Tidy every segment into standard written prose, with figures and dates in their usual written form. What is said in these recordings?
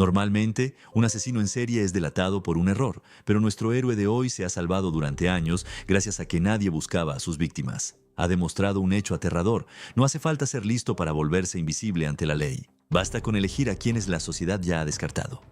Normalmente, un asesino en serie es delatado por un error, pero nuestro héroe de hoy se ha salvado durante años gracias a que nadie buscaba a sus víctimas. Ha demostrado un hecho aterrador. No hace falta ser listo para volverse invisible ante la ley. Basta con elegir a quienes la sociedad ya ha descartado.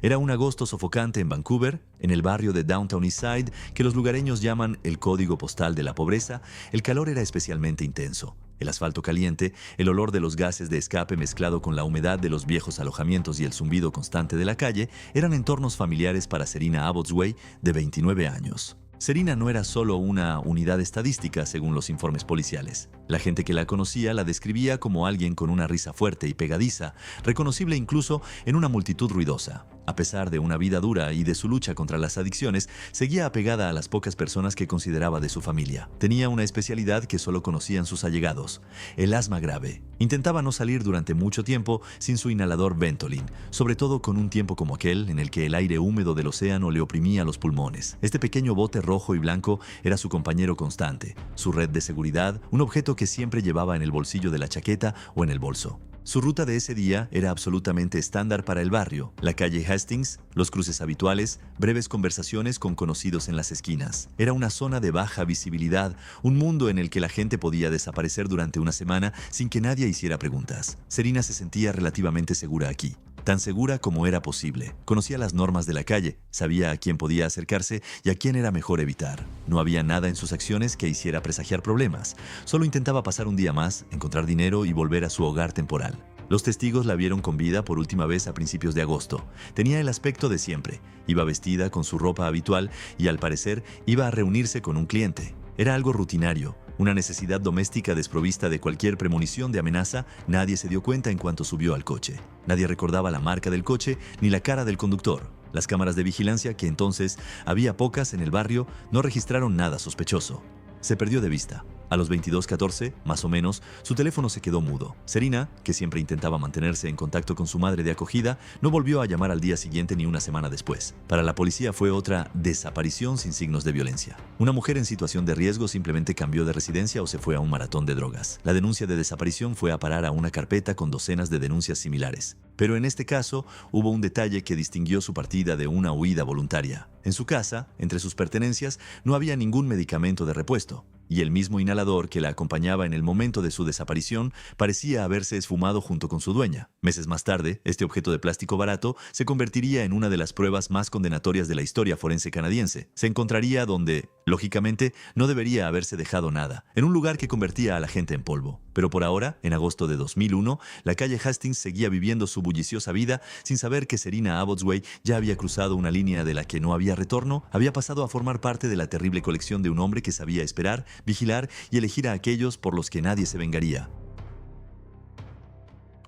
Era un agosto sofocante en Vancouver, en el barrio de Downtown Eastside, que los lugareños llaman el código postal de la pobreza. El calor era especialmente intenso. El asfalto caliente, el olor de los gases de escape mezclado con la humedad de los viejos alojamientos y el zumbido constante de la calle eran entornos familiares para Serena Abbotsway, de 29 años. Serena no era solo una unidad estadística según los informes policiales. La gente que la conocía la describía como alguien con una risa fuerte y pegadiza, reconocible incluso en una multitud ruidosa. A pesar de una vida dura y de su lucha contra las adicciones, seguía apegada a las pocas personas que consideraba de su familia. Tenía una especialidad que solo conocían sus allegados: el asma grave. Intentaba no salir durante mucho tiempo sin su inhalador Ventolin, sobre todo con un tiempo como aquel en el que el aire húmedo del océano le oprimía los pulmones. Este pequeño bote rojo y blanco era su compañero constante, su red de seguridad, un objeto que siempre llevaba en el bolsillo de la chaqueta o en el bolso. Su ruta de ese día era absolutamente estándar para el barrio: la calle Hastings, los cruces habituales, breves conversaciones con conocidos en las esquinas. Era una zona de baja visibilidad, un mundo en el que la gente podía desaparecer durante una semana sin que nadie hiciera preguntas. Serena se sentía relativamente segura aquí. Tan segura como era posible. Conocía las normas de la calle, sabía a quién podía acercarse y a quién era mejor evitar. No había nada en sus acciones que hiciera presagiar problemas. Solo intentaba pasar un día más, encontrar dinero y volver a su hogar temporal. Los testigos la vieron con vida por última vez a principios de agosto. Tenía el aspecto de siempre. Iba vestida con su ropa habitual y, al parecer, iba a reunirse con un cliente. Era algo rutinario, una necesidad doméstica desprovista de cualquier premonición de amenaza. Nadie se dio cuenta en cuanto subió al coche. Nadie recordaba la marca del coche ni la cara del conductor. Las cámaras de vigilancia, que entonces había pocas en el barrio, no registraron nada sospechoso. Se perdió de vista. A los 22:14, más o menos, su teléfono se quedó mudo. Serena, que siempre intentaba mantenerse en contacto con su madre de acogida, no volvió a llamar al día siguiente ni una semana después. Para la policía fue otra desaparición sin signos de violencia. Una mujer en situación de riesgo simplemente cambió de residencia o se fue a un maratón de drogas. La denuncia de desaparición fue a parar a una carpeta con docenas de denuncias similares. Pero en este caso, hubo un detalle que distinguió su partida de una huida voluntaria. En su casa, entre sus pertenencias, no había ningún medicamento de repuesto. Y el mismo inhalador que la acompañaba en el momento de su desaparición parecía haberse esfumado junto con su dueña. Meses más tarde, este objeto de plástico barato se convertiría en una de las pruebas más condenatorias de la historia forense canadiense. Se encontraría donde, lógicamente, no debería haberse dejado nada, en un lugar que convertía a la gente en polvo. Pero por ahora, en agosto de 2001, la calle Hastings seguía viviendo su bulliciosa vida sin saber que Serena Abbotsway ya había cruzado una línea de la que no había retorno. Había pasado a formar parte de la terrible colección de un hombre que sabía esperar, vigilar y elegir a aquellos por los que nadie se vengaría.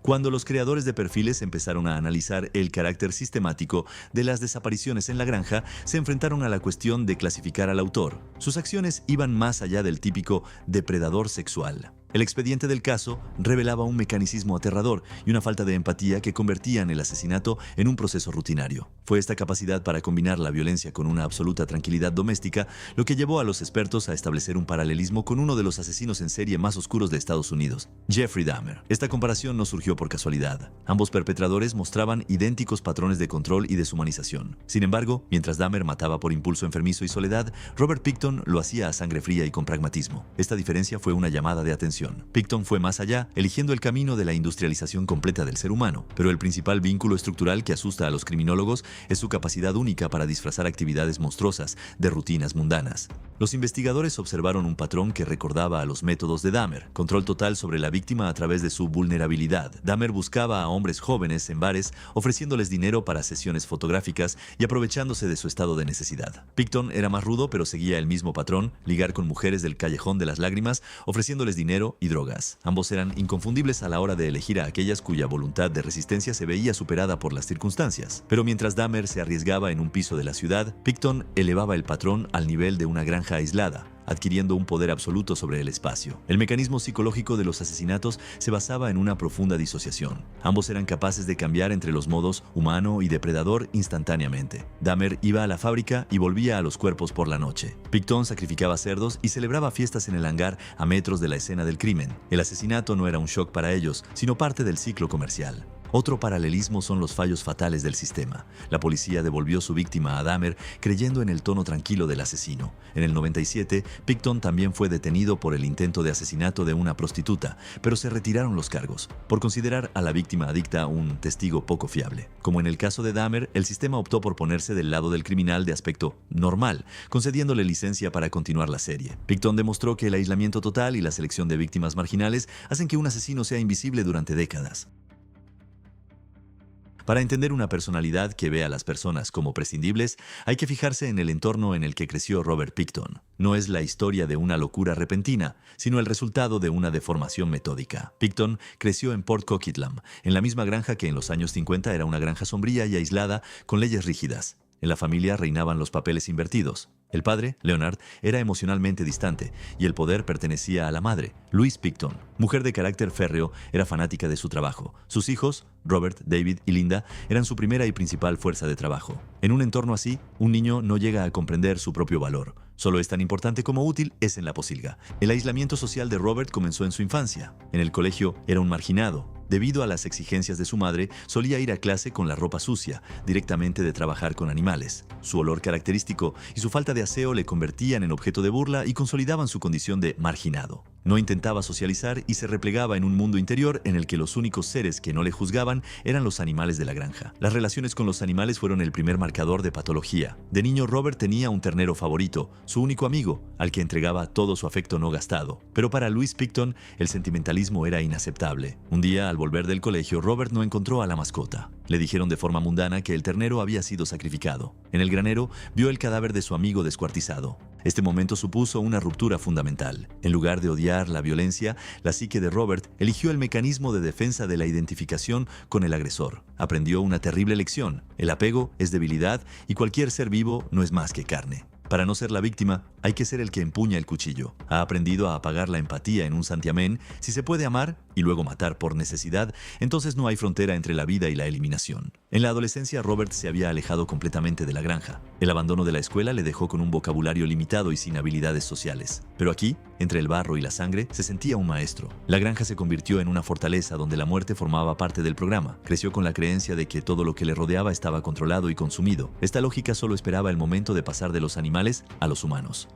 Cuando los creadores de perfiles empezaron a analizar el carácter sistemático de las desapariciones en la granja, se enfrentaron a la cuestión de clasificar al autor. Sus acciones iban más allá del típico depredador sexual. El expediente del caso revelaba un mecanicismo aterrador y una falta de empatía que convertían el asesinato en un proceso rutinario. Fue esta capacidad para combinar la violencia con una absoluta tranquilidad doméstica lo que llevó a los expertos a establecer un paralelismo con uno de los asesinos en serie más oscuros de Estados Unidos, Jeffrey Dahmer. Esta comparación no surgió por casualidad. Ambos perpetradores mostraban idénticos patrones de control y deshumanización. Sin embargo, mientras Dahmer mataba por impulso enfermizo y soledad, Robert Pickton lo hacía a sangre fría y con pragmatismo. Esta diferencia fue una llamada de atención. Pickton fue más allá, eligiendo el camino de la industrialización completa del ser humano, pero el principal vínculo estructural que asusta a los criminólogos es su capacidad única para disfrazar actividades monstruosas de rutinas mundanas. Los investigadores observaron un patrón que recordaba a los métodos de Dahmer: control total sobre la víctima a través de su vulnerabilidad. Dahmer buscaba a hombres jóvenes en bares, ofreciéndoles dinero para sesiones fotográficas y aprovechándose de su estado de necesidad. Pickton era más rudo, pero seguía el mismo patrón: ligar con mujeres del callejón de las lágrimas, ofreciéndoles dinero y drogas. Ambos eran inconfundibles a la hora de elegir a aquellas cuya voluntad de resistencia se veía superada por las circunstancias. Pero mientras Dahmer se arriesgaba en un piso de la ciudad, Pickton elevaba el patrón al nivel de una granja aislada, adquiriendo un poder absoluto sobre el espacio. El mecanismo psicológico de los asesinatos se basaba en una profunda disociación. Ambos eran capaces de cambiar entre los modos humano y depredador instantáneamente. Dahmer iba a la fábrica y volvía a los cuerpos por la noche. Pickton sacrificaba cerdos y celebraba fiestas en el hangar a metros de la escena del crimen. El asesinato no era un shock para ellos, sino parte del ciclo comercial. Otro paralelismo son los fallos fatales del sistema. La policía devolvió su víctima a Dahmer creyendo en el tono tranquilo del asesino. En el 97, Pickton también fue detenido por el intento de asesinato de una prostituta, pero se retiraron los cargos, por considerar a la víctima adicta un testigo poco fiable. Como en el caso de Dahmer, el sistema optó por ponerse del lado del criminal de aspecto normal, concediéndole licencia para continuar la serie. Pickton demostró que el aislamiento total y la selección de víctimas marginales hacen que un asesino sea invisible durante décadas. Para entender una personalidad que ve a las personas como prescindibles, hay que fijarse en el entorno en el que creció Robert Pickton. No es la historia de una locura repentina, sino el resultado de una deformación metódica. Pickton creció en Port Coquitlam, en la misma granja que en los años 50 era una granja sombría y aislada, con leyes rígidas. En la familia reinaban los papeles invertidos. El padre, Leonard, era emocionalmente distante y el poder pertenecía a la madre, Louise Pickton. Mujer de carácter férreo, era fanática de su trabajo. Sus hijos, Robert, David y Linda, eran su primera y principal fuerza de trabajo. En un entorno así, un niño no llega a comprender su propio valor. Solo es tan importante como útil es en la posilga. El aislamiento social de Robert comenzó en su infancia. En el colegio era un marginado. Debido a las exigencias de su madre, solía ir a clase con la ropa sucia, directamente de trabajar con animales. Su olor característico y su falta de aseo le convertían en objeto de burla y consolidaban su condición de marginado. No intentaba socializar y se replegaba en un mundo interior en el que los únicos seres que no le juzgaban eran los animales de la granja. Las relaciones con los animales fueron el primer marcador de patología. De niño, Robert tenía un ternero favorito, su único amigo, al que entregaba todo su afecto no gastado. Pero para Louise Pickton, el sentimentalismo era inaceptable. Un día, al volver del colegio, Robert no encontró a la mascota. Le dijeron de forma mundana que el ternero había sido sacrificado. En el granero, vio el cadáver de su amigo descuartizado. Este momento supuso una ruptura fundamental. En lugar de odiar la violencia, la psique de Robert eligió el mecanismo de defensa de la identificación con el agresor. Aprendió una terrible lección. El apego es debilidad y cualquier ser vivo no es más que carne. Para no ser la víctima, hay que ser el que empuña el cuchillo. Ha aprendido a apagar la empatía en un santiamén. Si se puede amar y luego matar por necesidad, entonces no hay frontera entre la vida y la eliminación. En la adolescencia, Robert se había alejado completamente de la granja. El abandono de la escuela le dejó con un vocabulario limitado y sin habilidades sociales. Pero aquí, entre el barro y la sangre, se sentía un maestro. La granja se convirtió en una fortaleza donde la muerte formaba parte del programa. Creció con la creencia de que todo lo que le rodeaba estaba controlado y consumido. Esta lógica solo esperaba el momento de pasar de los animales a los humanos.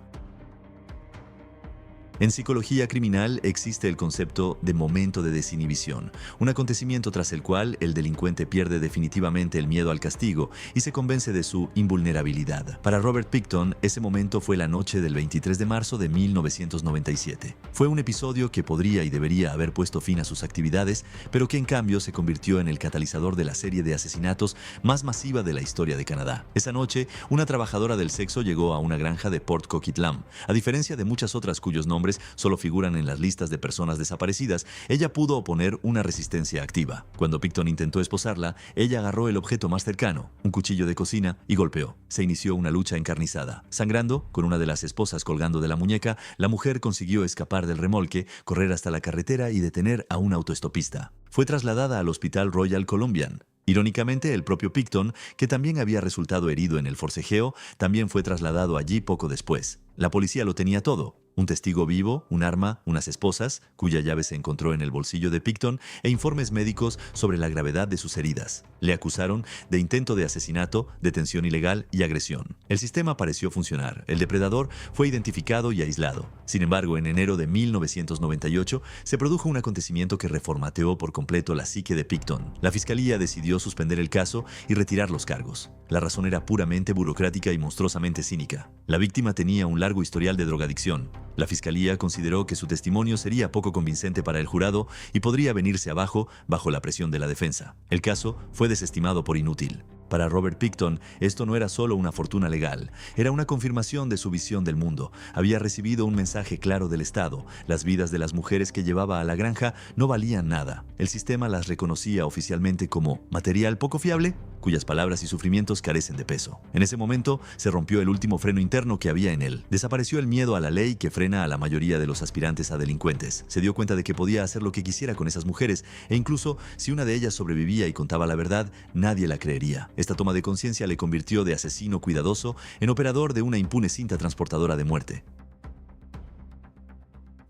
En psicología criminal existe el concepto de momento de desinhibición, un acontecimiento tras el cual el delincuente pierde definitivamente el miedo al castigo y se convence de su invulnerabilidad. Para Robert Pickton, ese momento fue la noche del 23 de marzo de 1997. Fue un episodio que podría y debería haber puesto fin a sus actividades, pero que en cambio se convirtió en el catalizador de la serie de asesinatos más masiva de la historia de Canadá. Esa noche, una trabajadora del sexo llegó a una granja de Port Coquitlam. A diferencia de muchas otras cuyos nombres solo figuran en las listas de personas desaparecidas, ella pudo oponer una resistencia activa. Cuando Pickton intentó esposarla, ella agarró el objeto más cercano, un cuchillo de cocina, y golpeó. Se inició una lucha encarnizada. Sangrando, con una de las esposas colgando de la muñeca, la mujer consiguió escapar del remolque, correr hasta la carretera y detener a un autoestopista. Fue trasladada al Hospital Royal Columbian. Irónicamente, el propio Pickton, que también había resultado herido en el forcejeo, también fue trasladado allí poco después. La policía lo tenía todo: un testigo vivo, un arma, unas esposas, cuya llave se encontró en el bolsillo de Pickton, e informes médicos sobre la gravedad de sus heridas. Le acusaron de intento de asesinato, detención ilegal y agresión. El sistema pareció funcionar. El depredador fue identificado y aislado. Sin embargo, en enero de 1998 se produjo un acontecimiento que reformateó por completo la psique de Pickton. La fiscalía decidió suspender el caso y retirar los cargos. La razón era puramente burocrática y monstruosamente cínica. La víctima tenía un largo historial de drogadicción. La fiscalía consideró que su testimonio sería poco convincente para el jurado y podría venirse abajo bajo la presión de la defensa. El caso fue desestimado por inútil. Para Robert Pickton, esto no era solo una fortuna legal, era una confirmación de su visión del mundo. Había recibido un mensaje claro del Estado. Las vidas de las mujeres que llevaba a la granja no valían nada. El sistema las reconocía oficialmente como material poco fiable, cuyas palabras y sufrimientos carecen de peso. En ese momento se rompió el último freno interno que había en él. Desapareció el miedo a la ley que frena a la mayoría de los aspirantes a delincuentes. Se dio cuenta de que podía hacer lo que quisiera con esas mujeres, e incluso si una de ellas sobrevivía y contaba la verdad, nadie la creería. Esta toma de conciencia le convirtió de asesino cuidadoso en operador de una impune cinta transportadora de muerte.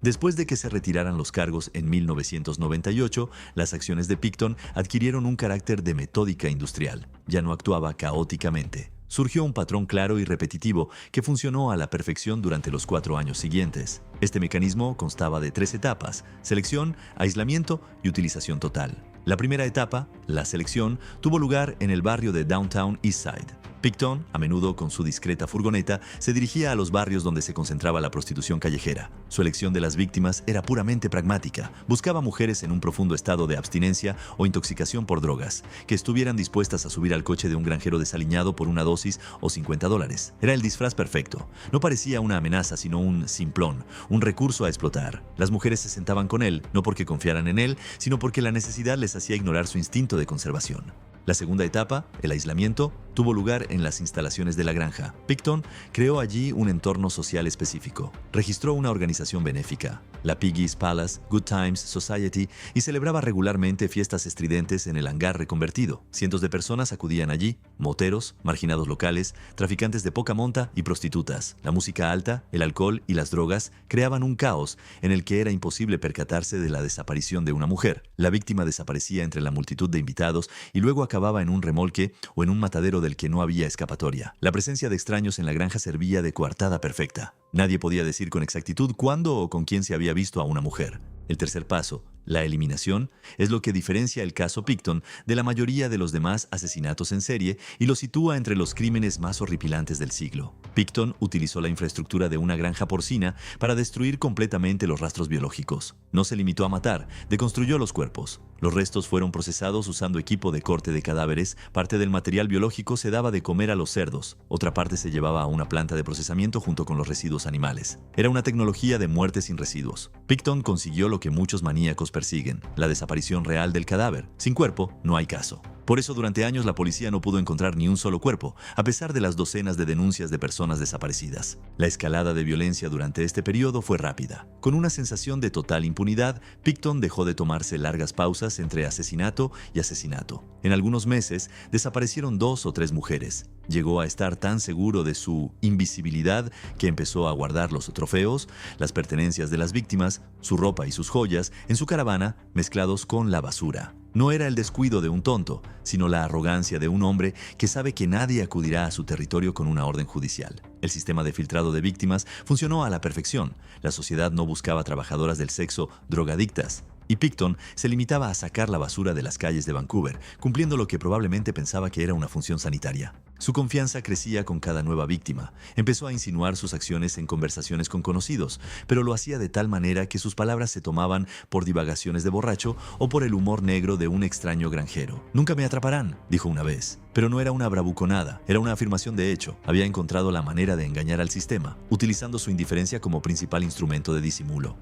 Después de que se retiraran los cargos en 1998, las acciones de Picton adquirieron un carácter de metódica industrial. Ya no actuaba caóticamente. Surgió un patrón claro y repetitivo que funcionó a la perfección durante los 4 años siguientes. Este mecanismo constaba de 3 etapas: selección, aislamiento y utilización total. La primera etapa, la selección, tuvo lugar en el barrio de Downtown Eastside. Picton, a menudo con su discreta furgoneta, se dirigía a los barrios donde se concentraba la prostitución callejera. Su elección de las víctimas era puramente pragmática. Buscaba mujeres en un profundo estado de abstinencia o intoxicación por drogas, que estuvieran dispuestas a subir al coche de un granjero desaliñado por una dosis o $50. Era el disfraz perfecto. No parecía una amenaza, sino un simplón, un recurso a explotar. Las mujeres se sentaban con él, no porque confiaran en él, sino porque la necesidad les hacía ignorar su instinto de conservación. La segunda etapa, el aislamiento, tuvo lugar en las instalaciones de la granja. Picton creó allí un entorno social específico. Registró una organización benéfica, la Piggy's Palace Good Times Society, y celebraba regularmente fiestas estridentes en el hangar reconvertido. Cientos de personas acudían allí: moteros, marginados locales, traficantes de poca monta y prostitutas. La música alta, el alcohol y las drogas creaban un caos en el que era imposible percatarse de la desaparición de una mujer. La víctima desaparecía entre la multitud de invitados y luego acababa en un remolque o en un matadero del que no había escapatoria. La presencia de extraños en la granja servía de coartada perfecta. Nadie podía decir con exactitud cuándo o con quién se había visto a una mujer. El tercer paso, la eliminación, es lo que diferencia el caso Picton de la mayoría de los demás asesinatos en serie y lo sitúa entre los crímenes más horripilantes del siglo. Picton utilizó la infraestructura de una granja porcina para destruir completamente los rastros biológicos. No se limitó a matar, deconstruyó los cuerpos. Los restos fueron procesados usando equipo de corte de cadáveres. Parte del material biológico se daba de comer a los cerdos, otra parte se llevaba a una planta de procesamiento junto con los residuos animales. Era una tecnología de muerte sin residuos. Picton consiguió lo que muchos maníacos persiguen: la desaparición real del cadáver. Sin cuerpo, no hay caso. Por eso durante años la policía no pudo encontrar ni un solo cuerpo, a pesar de las docenas de denuncias de personas desaparecidas. La escalada de violencia durante este periodo fue rápida. Con una sensación de total impunidad, Picton dejó de tomarse largas pausas entre asesinato y asesinato. En algunos meses desaparecieron 2 o 3 mujeres. Llegó a estar tan seguro de su invisibilidad que empezó a guardar los trofeos, las pertenencias de las víctimas, su ropa y sus joyas en su caravana mezclados con la basura. No era el descuido de un tonto, sino la arrogancia de un hombre que sabe que nadie acudirá a su territorio con una orden judicial. El sistema de filtrado de víctimas funcionó a la perfección. La sociedad no buscaba trabajadoras del sexo drogadictas, y Picton se limitaba a sacar la basura de las calles de Vancouver, cumpliendo lo que probablemente pensaba que era una función sanitaria. Su confianza crecía con cada nueva víctima. Empezó a insinuar sus acciones en conversaciones con conocidos, pero lo hacía de tal manera que sus palabras se tomaban por divagaciones de borracho o por el humor negro de un extraño granjero. «Nunca me atraparán», dijo una vez. Pero no era una bravuconada, era una afirmación de hecho. Había encontrado la manera de engañar al sistema, utilizando su indiferencia como principal instrumento de disimulo.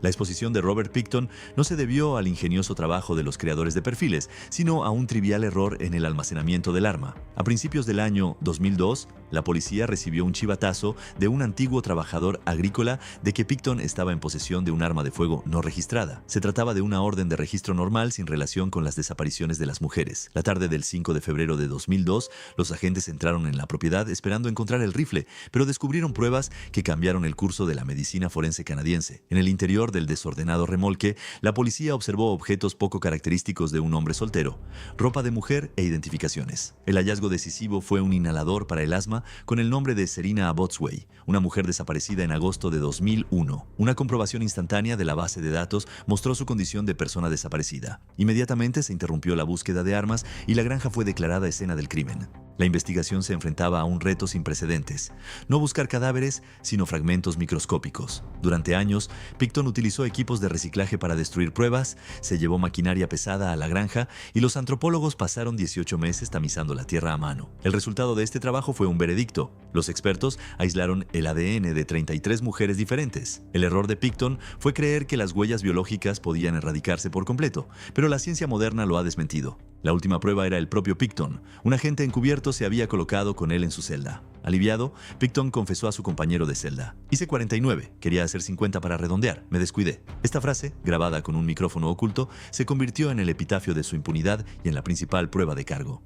La exposición de Robert Picton no se debió al ingenioso trabajo de los creadores de perfiles, sino a un trivial error en el almacenamiento del arma. A principios del año 2002, la policía recibió un chivatazo de un antiguo trabajador agrícola de que Picton estaba en posesión de un arma de fuego no registrada. Se trataba de una orden de registro normal sin relación con las desapariciones de las mujeres. La tarde del 5 de febrero de 2002, los agentes entraron en la propiedad esperando encontrar el rifle, pero descubrieron pruebas que cambiaron el curso de la medicina forense canadiense. En el interior del desordenado remolque, la policía observó objetos poco característicos de un hombre soltero, ropa de mujer e identificaciones. El hallazgo decisivo fue un inhalador para el asma con el nombre de Serena Abotsway, una mujer desaparecida en agosto de 2001. Una comprobación instantánea de la base de datos mostró su condición de persona desaparecida. Inmediatamente se interrumpió la búsqueda de armas y la granja fue declarada escena del crimen. La investigación se enfrentaba a un reto sin precedentes: no buscar cadáveres, sino fragmentos microscópicos. Durante años, Picton utilizó equipos de reciclaje para destruir pruebas, se llevó maquinaria pesada a la granja y los antropólogos pasaron 18 meses tamizando la tierra a mano. El resultado de este trabajo fue un veredicto. Los expertos aislaron el ADN de 33 mujeres diferentes. El error de Picton fue creer que las huellas biológicas podían erradicarse por completo, pero la ciencia moderna lo ha desmentido. La última prueba era el propio Picton. Un agente encubierto se había colocado con él en su celda. Aliviado, Picton confesó a su compañero de celda: «Hice 49, quería hacer 50 para redondear, me descuidé». Esta frase, grabada con un micrófono oculto, se convirtió en el epitafio de su impunidad y en la principal prueba de cargo.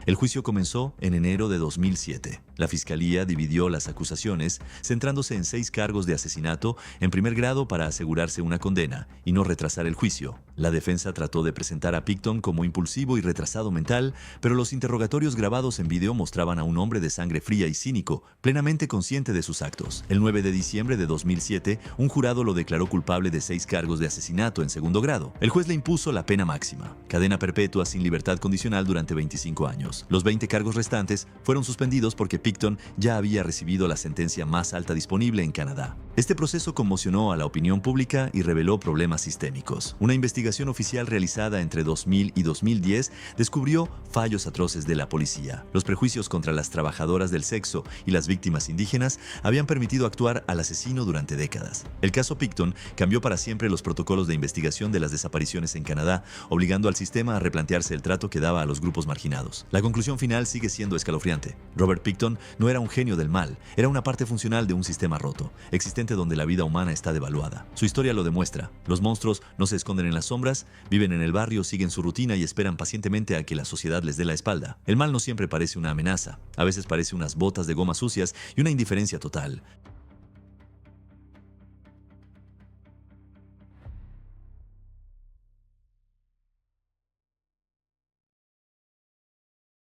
El juicio comenzó en enero de 2007. La fiscalía dividió las acusaciones, centrándose en 6 cargos de asesinato en primer grado para asegurarse una condena y no retrasar el juicio. La defensa trató de presentar a Picton como impulsivo y retrasado mental, pero los interrogatorios grabados en video mostraban a un hombre de sangre fría y cínico, plenamente consciente de sus actos. El 9 de diciembre de 2007, un jurado lo declaró culpable de 6 cargos de asesinato en segundo grado. El juez le impuso la pena máxima, cadena perpetua sin libertad condicional durante 25 años. Los 20 cargos restantes fueron suspendidos porque Picton ya había recibido la sentencia más alta disponible en Canadá. Este proceso conmocionó a la opinión pública y reveló problemas sistémicos. Una investigación oficial realizada entre 2000 y 2010 descubrió fallos atroces de la policía. Los prejuicios contra las trabajadoras del sexo y las víctimas indígenas habían permitido actuar al asesino durante décadas. El caso Picton cambió para siempre los protocolos de investigación de las desapariciones en Canadá, obligando al sistema a replantearse el trato que daba a los grupos marginados. La conclusión final sigue siendo escalofriante. Robert Picton no era un genio del mal, era una parte funcional de un sistema roto, existente donde la vida humana está devaluada. Su historia lo demuestra. Los monstruos no se esconden en las sombras, viven en el barrio, siguen su rutina y esperan pacientemente a que la sociedad les dé la espalda. El mal no siempre parece una amenaza, a veces parece unas botas de goma sucias y una indiferencia total.